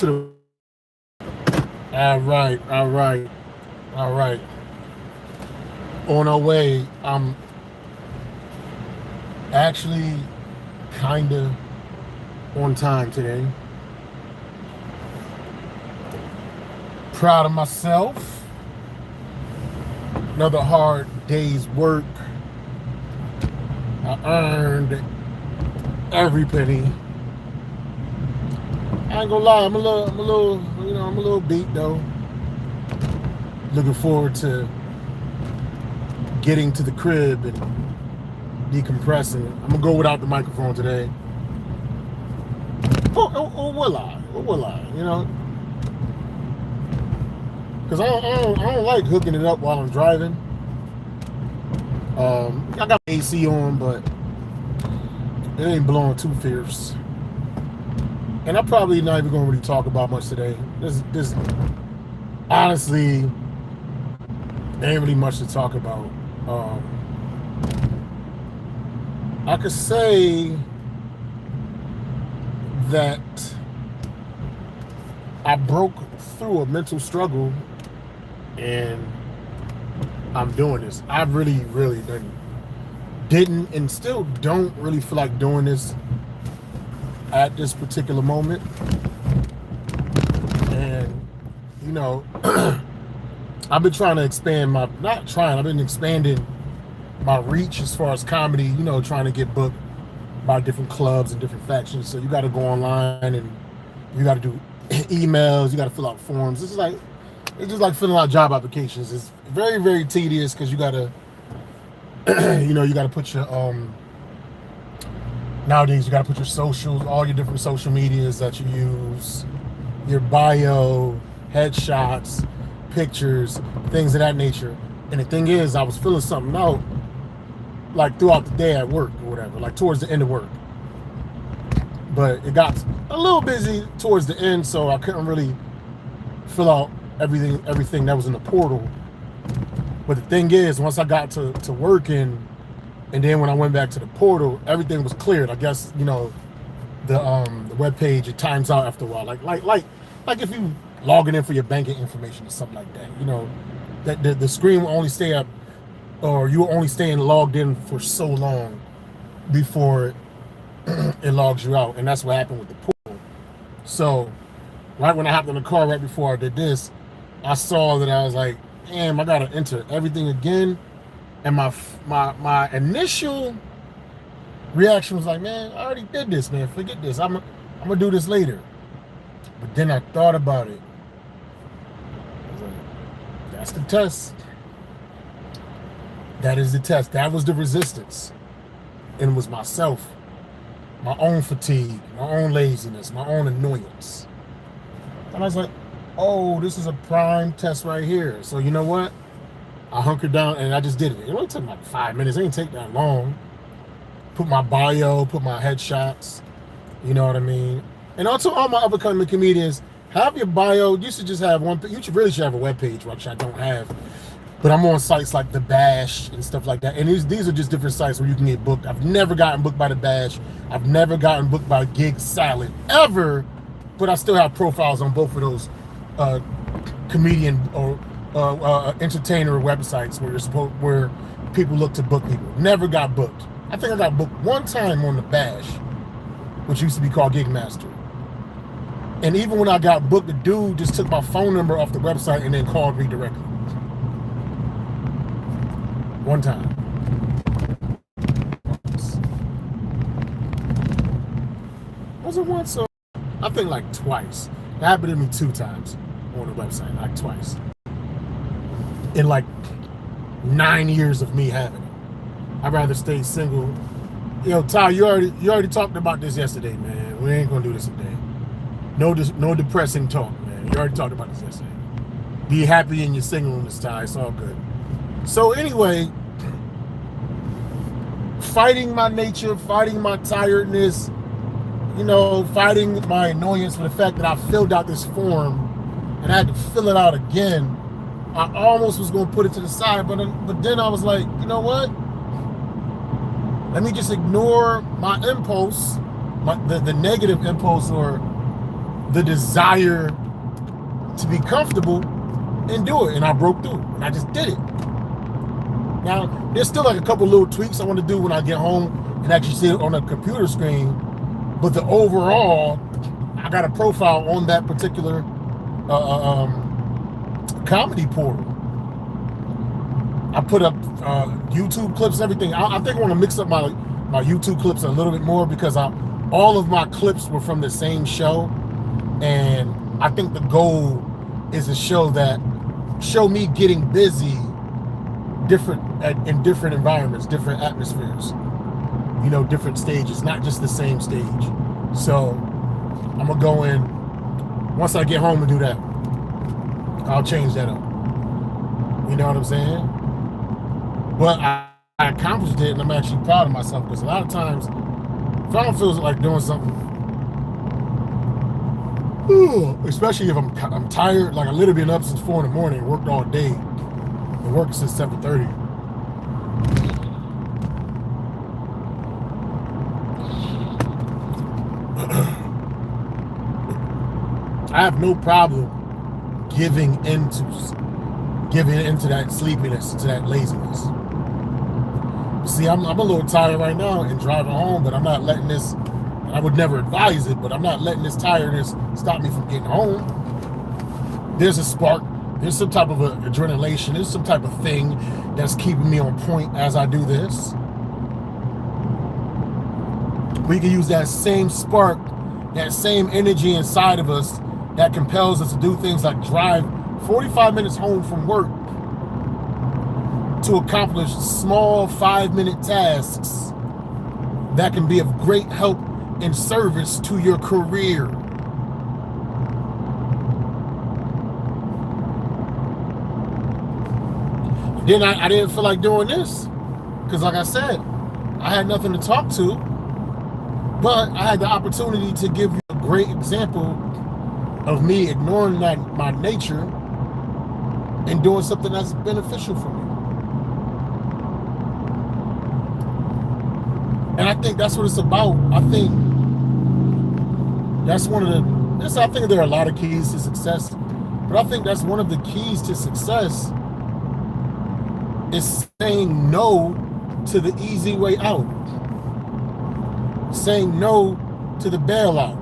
to the. All right, all right, all right. On our way. I'm actually kind of on time today. Proud of myself. Another hard day's work. I earned every penny. I ain't gonna lie, I'm a little beat though. Looking forward to getting to the crib and decompressing. I'm gonna go without the microphone today. Or will I? Or will I? You know? Because I don't like hooking it up while I'm driving. I got AC on, but it ain't blowing too fierce. And I'm probably not even going to really talk about much today. This honestly, there ain't really much to talk about. I could say that I broke through a mental struggle and I'm doing this. I really didn't and still don't really feel like doing this at this particular moment. And you know, I've been trying to expand I've been expanding my reach as far as comedy, you know, trying to get booked by different clubs and different factions. So you got to go online and you got to do emails, you got to fill out forms. It's just like filling out job applications. It's very tedious because you got to you know, you got to put your nowadays you got to put your socials, all your different social medias that you use, your bio, headshots, pictures, things of that nature. And the thing is, I was filling something out like throughout the day at work or whatever, like towards the end of work. But it got a little busy towards the end, so I couldn't really fill out everything that was in the portal. But the thing is, once I got to working, and then when I went back to the portal, everything was cleared. I guess, you know, the web page, it times out after a while. Like if you logging in for your banking information or something like that, you know, that the screen will only stay up, or you will only stay logged in for so long before it logs you out. And that's what happened with the portal. So right when I hopped in the car right before I did this, I saw that I was like, damn, I gotta enter everything again. And my initial reaction was like, man, I already did this, man. Forget this. I'm gonna do this later. But then I thought about it. I was like, that's the test. That is the test. That was the resistance. And it was myself, my own fatigue, my own laziness, my own annoyance. And I was like, oh, this is a prime test right here. So you know what? I hunkered down and I just did it. It only took like 5 minutes. It didn't take that long. Put my bio, put my headshots. You know what I mean? And also all my upcoming comedians, have your bio. You should just have one. You really should have a webpage, which I don't have. But I'm on sites like The Bash and stuff like that. And these are just different sites where you can get booked. I've never gotten booked by The Bash. I've never gotten booked by Gig Salad ever. But I still have profiles on both of those comedian or entertainer websites where people look to book people. Never got booked. I think I got booked one time on The Bash, which used to be called Gig Master. And even when I got booked, the dude just took my phone number off the website and then called me directly. One time. Was it once? Or I think like twice. It happened to me 2 times on the website, like twice. In like 9 years of me having it. I'd rather stay single. Yo, Ty, you already talked about this yesterday, man. We ain't gonna do this today. No depressing talk, man. You already talked about this yesterday. Be happy in your singleness, Ty. It's all good. So anyway, fighting my nature, fighting my tiredness, you know, fighting my annoyance for the fact that I filled out this form and I had to fill it out again. I almost was going to put it to the side, but then I was like, you know what? Let me just ignore my impulse, the negative impulse or the desire to be comfortable and do it. And I broke through and I just did it. Now, there's still like a couple little tweaks I want to do when I get home and actually see it on a computer screen. But the overall, I got a profile on that particular comedy portal. I put up YouTube clips and everything. I think I want to mix up my YouTube clips a little bit more because all of my clips were from the same show. And I think the goal is to show me getting busy in different environments, different atmospheres, different stages, not just the same stage. So I'm gonna go in once I get home and do that. I'll change that up. You know what I'm saying? But I accomplished it, and I'm actually proud of myself because a lot of times, if I don't feel like doing something, especially if I'm tired, like I literally been up since 4 in the morning, worked all day, and working since 7:30. I have no problem giving into that sleepiness, to that laziness. See, I'm a little tired right now and driving home, but I'm not letting this. I would never advise it, but I'm not letting this tiredness stop me from getting home. There's a spark. There's some type of adrenaline. There's some type of thing that's keeping me on point as I do this. We can use that same spark, that same energy inside of us that compels us to do things like drive 45 minutes home from work to accomplish small 5-minute tasks that can be of great help and service to your career. Then I didn't feel like doing this because, like I said, I had nothing to talk to, but I had the opportunity to give you a great example of me ignoring my nature and doing something that's beneficial for me. And I think that's what it's about. I think that's I think there are a lot of keys to success, but I think that's one of the keys to success is saying no to the easy way out. Saying no to the bailout.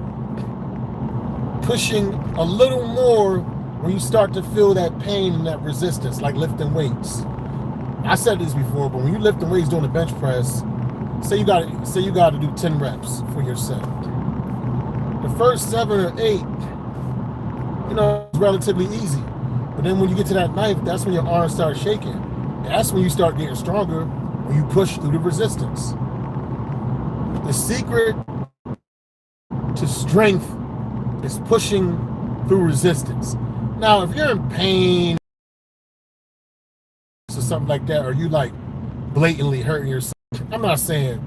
Pushing a little more when you start to feel that pain and that resistance, like lifting weights. I said this before, but when you lifting weights doing the bench press, say you got to do 10 reps for your set. The first 7 or 8, it's relatively easy. But then when you get to that 9th, that's when your arms start shaking. That's when you start getting stronger, when you push through the resistance. The secret to strength is pushing through resistance. Now, if you're in pain or something like that, or you like blatantly hurting yourself, I'm not saying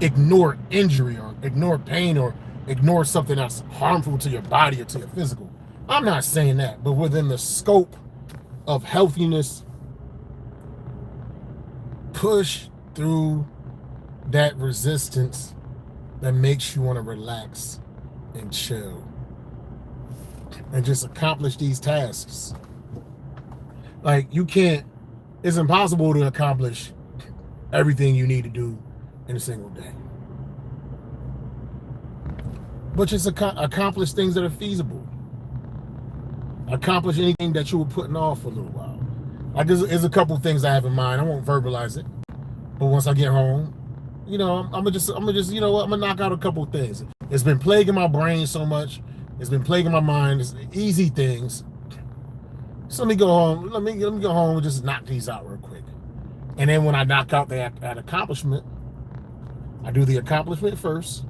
ignore injury or ignore pain or ignore something that's harmful to your body or to your physical. I'm not saying that, but within the scope of healthiness, push through that resistance that makes you want to relax and chill and just accomplish these tasks. Like it's impossible to accomplish everything you need to do in a single day. But just accomplish things that are feasible. Accomplish anything that you were putting off for a little while. Like there's a couple things I have in mind. I won't verbalize it, but once I get home, I'm gonna just, I'm gonna knock out a couple things. It's been plaguing my brain so much. It's been plaguing my mind. It's easy things. So let me go home. Let me go home and just knock these out real quick. And then when I knock out that accomplishment, I do the accomplishment first.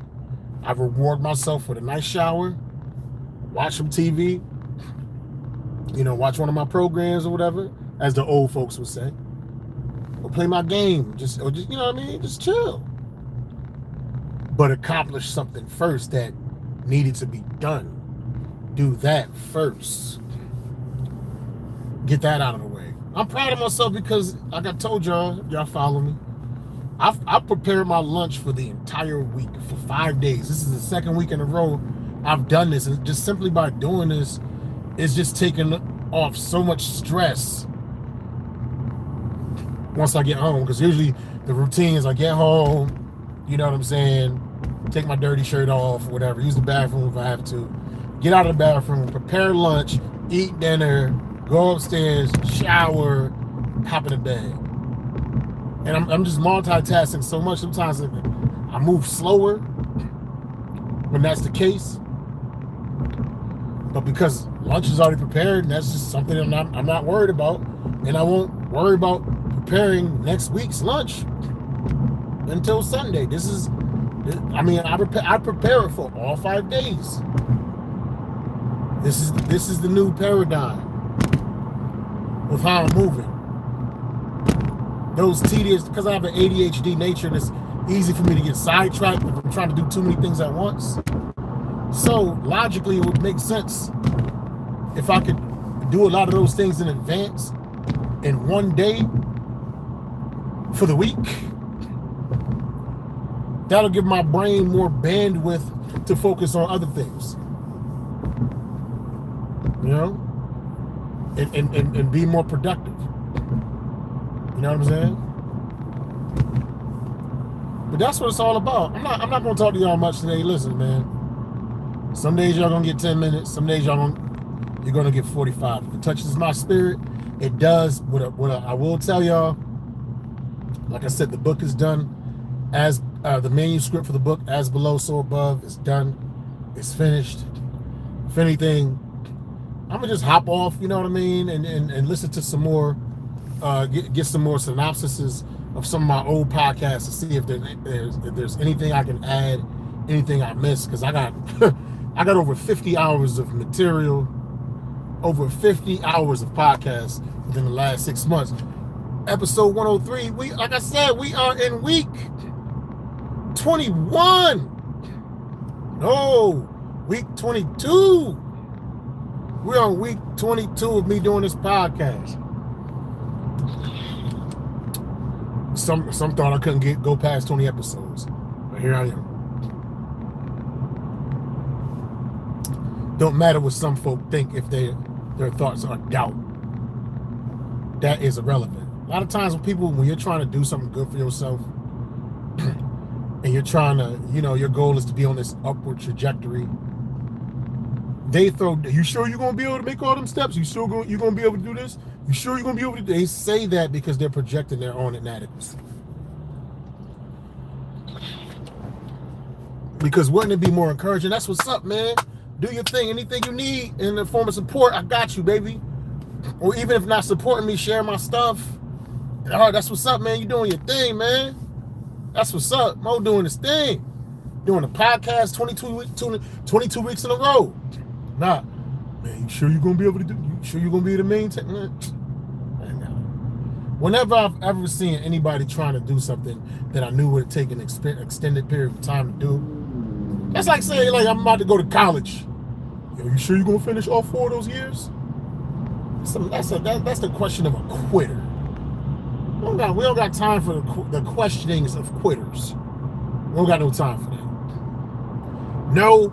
I reward myself with a nice shower, watch some TV, watch one of my programs or whatever, as the old folks would say. Or play my game, just just chill. But accomplish something first that needed to be done. Do that first. Get that out of the way. I'm proud of myself because, like I told y'all follow me. I've prepared my lunch for the entire week, for 5 days. This is the second week in a row I've done this, and just simply by doing this, it's just taking off so much stress once I get home. Because usually the routine is I get home, you know what I'm saying, take my dirty shirt off, whatever, use the bathroom if I have to, get out of the bathroom, prepare lunch, eat dinner, go upstairs, shower, hop in the bed. And I'm just multitasking so much. Sometimes I move slower when that's the case. But because lunch is already prepared, and that's just something I'm not worried about, and I won't worry about preparing next week's lunch until Sunday. I prepare it for all 5 days. This is the new paradigm of how I'm moving. Those tedious, because I have an ADHD nature, and it's easy for me to get sidetracked if I'm trying to do too many things at once. So logically, it would make sense if I could do a lot of those things in advance in one day for the week. That'll give my brain more bandwidth to focus on other things, you know, and be more productive. You know what I'm saying? But that's what it's all about. I'm not gonna talk to y'all much today. Listen, man. Some days y'all gonna get 10 minutes. Some days you're gonna get 45. If it touches my spirit, it does. What I will tell y'all, like I said, the book is done. As the manuscript for the book, As Below, So Above, is done. It's finished. If anything, I'm gonna just hop off, you know what I mean, and listen to some more, get some more synopsises of some of my old podcasts to see if there's anything I can add, anything I missed, because I got I got over 50 hours of material, over 50 hours of podcasts within the last 6 months. Episode 103, like I said, we are in week 21. No, week 22. We're on week 22 of me doing this podcast. Some thought I couldn't go past 20 episodes, but here I am. Don't matter what some folk think if their thoughts are doubt. That is irrelevant. A lot of times when you're trying to do something good for yourself, and you're trying to, your goal is to be on this upward trajectory, they throw, you sure you're going to be able to make all them steps? You sure you're going to be able to do this? You sure you're going to be able to? They say that because they're projecting their own inadequacy. Because wouldn't it be more encouraging? That's what's up, man. Do your thing. Anything you need in the form of support, I got you, baby. Or even if not supporting me, share my stuff. All right, that's what's up, man. You doing your thing, man. That's what's up. Mo doing his thing. Doing a podcast 22 weeks in a row. Nah, man, you sure you're going to be able to do? You sure you're going to be the main thing? Whenever I've ever seen anybody trying to do something that I knew would take an extended period of time to do, that's like saying, like, I'm about to go to college. Yo, you sure you're going to finish all 4 of those years? That's the question of a quitter. We don't got time for the questionings of quitters. We don't got no time for that. No.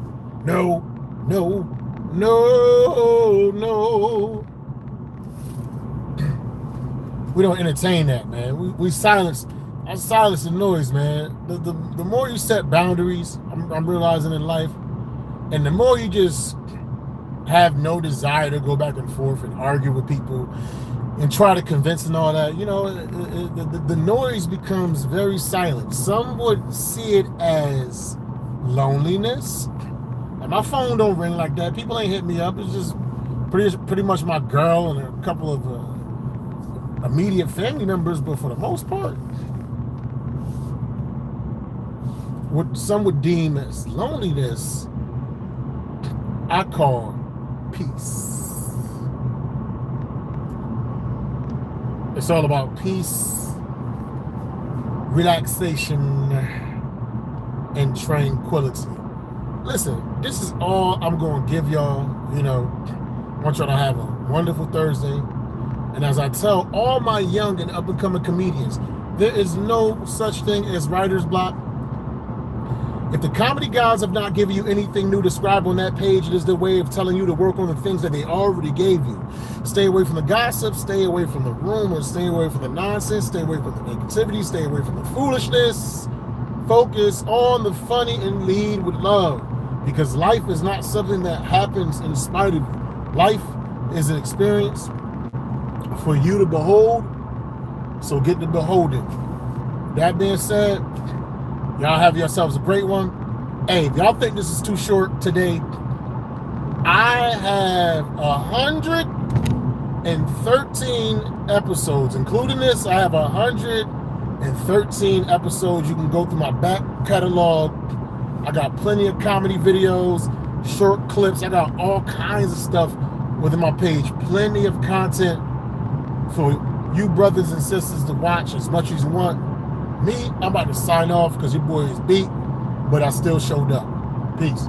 We don't entertain that, man. We silence the noise, man. The more you set boundaries, I'm realizing in life, and the more you just have no desire to go back and forth and argue with people and try to convince and all that, the noise becomes very silent. Some would see it as loneliness. And my phone don't ring like that. People ain't hit me up. It's just pretty much my girl and a couple of immediate family members, but for the most part, what some would deem as loneliness, I call peace. It's all about peace, relaxation, and tranquility. Listen, this is all I'm going to give y'all. I want y'all to have a wonderful Thursday. And as I tell all my young and up-and-coming comedians, there is no such thing as writer's block. If the comedy gods have not given you anything new to describe on that page, it is their way of telling you to work on the things that they already gave you. Stay away from the gossip, stay away from the rumors, stay away from the nonsense, stay away from the negativity, stay away from the foolishness. Focus on the funny and lead with love, because life is not something that happens in spite of you. Life is an experience for you to behold, so get to beholding. That being said, y'all have yourselves a great one. Hey, if y'all think this is too short today, I have 113 episodes, including this. I have 113 episodes. You can go through my back catalog. I got plenty of comedy videos, short clips. I got all kinds of stuff within my page. Plenty of content for you brothers and sisters to watch as much as you want. Me, I'm about to sign off because your boy is beat, but I still showed up. Peace.